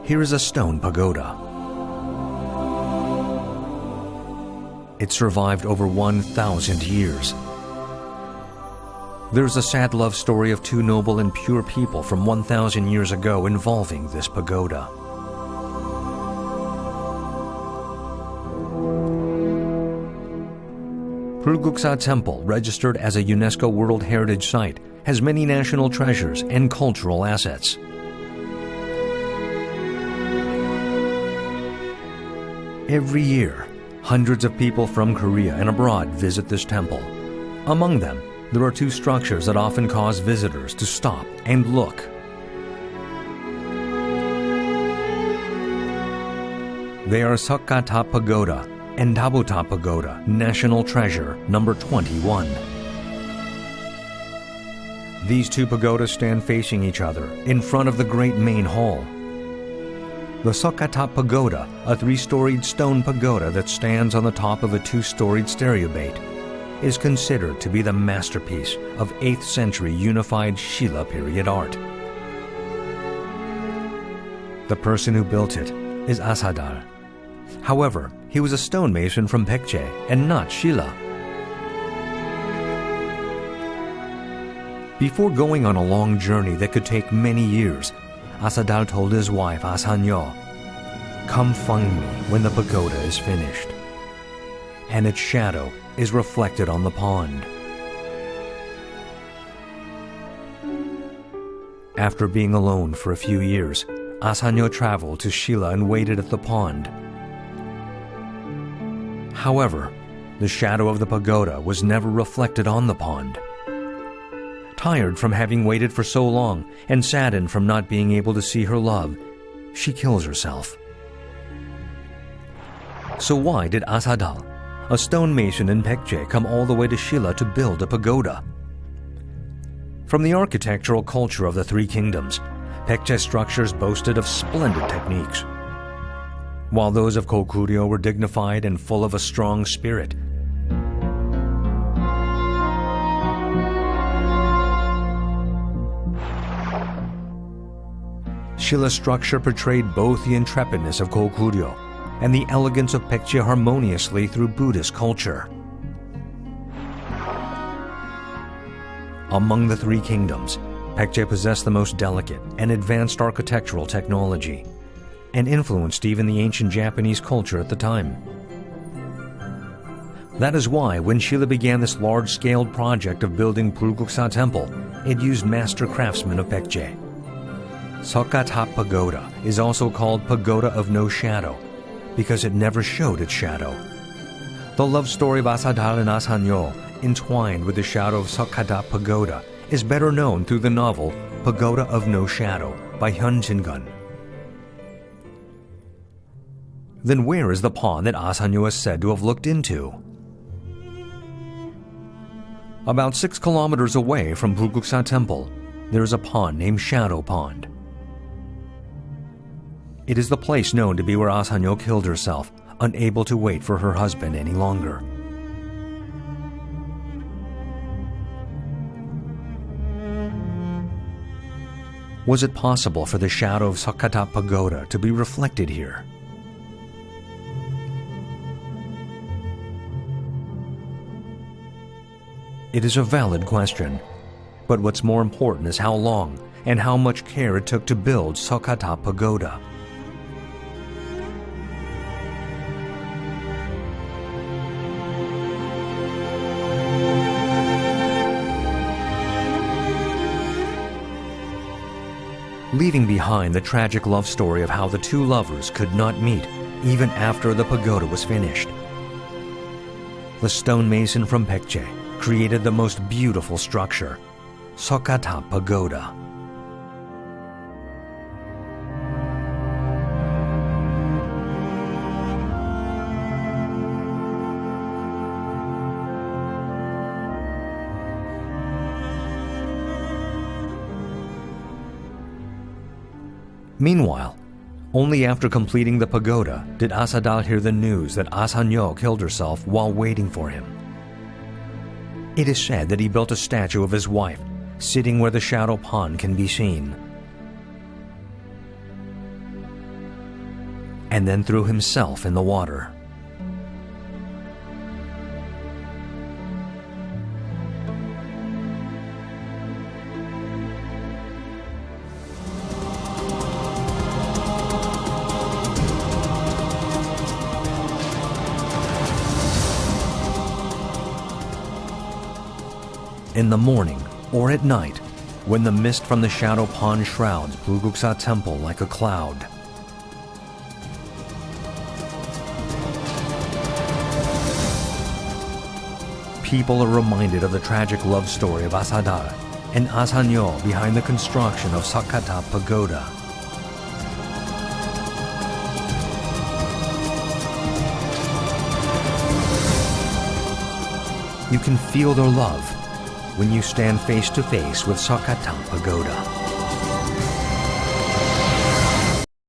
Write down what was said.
Here is a stone pagoda. It survived over 1,000 years. There's a sad love story of two noble and pure people from 1,000 years ago involving this pagoda. Bulguksa Temple, registered as a UNESCO World Heritage Site, has many national treasures and cultural assets. Every year, hundreds of people from Korea and abroad visit this temple. Among them, there are two structures that often cause visitors to stop and look. They are Sokkata Pagoda and Dabuta Pagoda, National Treasure number 21. These two pagodas stand facing each other in front of the great main hall. The Sokkata Pagoda, a 3-storied stone pagoda that stands on the top of a 2-storied stereobate, is considered to be the masterpiece of 8th century unified Shilla period art. The person who built it is Asadal. However, he was a stonemason from Baekje and not Shilla. Before going on a long journey that could take many years, Asadal told his wife Asanyo, "Come find me when the pagoda is finished." And its shadow is reflected on the pond. After being alone for a few years, Asanyo traveled to Shilla and waited at the pond. However, the shadow of the pagoda was never reflected on the pond. Tired from having waited for so long and saddened from not being able to see her love, she kills herself. So why did Asadal, a stonemason in Baekje, come all the way to Shilla to build a pagoda? From the architectural culture of the Three Kingdoms, Baekje structures boasted of splendid techniques. While those of Goguryeo were dignified and full of a strong spirit, Shilla's structure portrayed both the intrepidness of Goguryeo and the elegance of Baekje harmoniously through Buddhist culture. Among the Three Kingdoms, Baekje possessed the most delicate and advanced architectural technology, and influenced even the ancient Japanese culture at the time. That is why when Shilla began this large-scale project of building Bulguksa Temple, it used master craftsmen of Baekje. Sokkata Pagoda is also called Pagoda of No Shadow, because it never showed its shadow. The love story of Asadal and Asanyo, entwined with the shadow of Sokkata Pagoda, is better known through the novel Pagoda of No Shadow by Hyun Jin-gun. Then where is the pond that Asanyo is said to have looked into? About 6 kilometers away from Bulguksa Temple, there is a pond named Shadow Pond. It is the place known to be where Asanyo killed herself, unable to wait for her husband any longer. Was it possible for the shadow of Sokkata Pagoda to be reflected here? It is a valid question, but what's more important is how long and how much care it took to build Sokkata Pagoda. Leaving behind the tragic love story of how the two lovers could not meet even after the pagoda was finished, the stonemason from Baekje created the most beautiful structure, Sokkata Pagoda. Meanwhile, only after completing the pagoda did Asadal hear the news that Asanyo killed herself while waiting for him. It is said that he built a statue of his wife, sitting where the shadow pond can be seen. and then threw himself in the water. In the morning or at night, when the mist from the shadow pond shrouds Bulguksa Temple like a cloud, people are reminded of the tragic love story of Asadar and Asanyo behind the construction of Sakata Pagoda. You can feel their love when you stand face to face with Sakata Pagoda.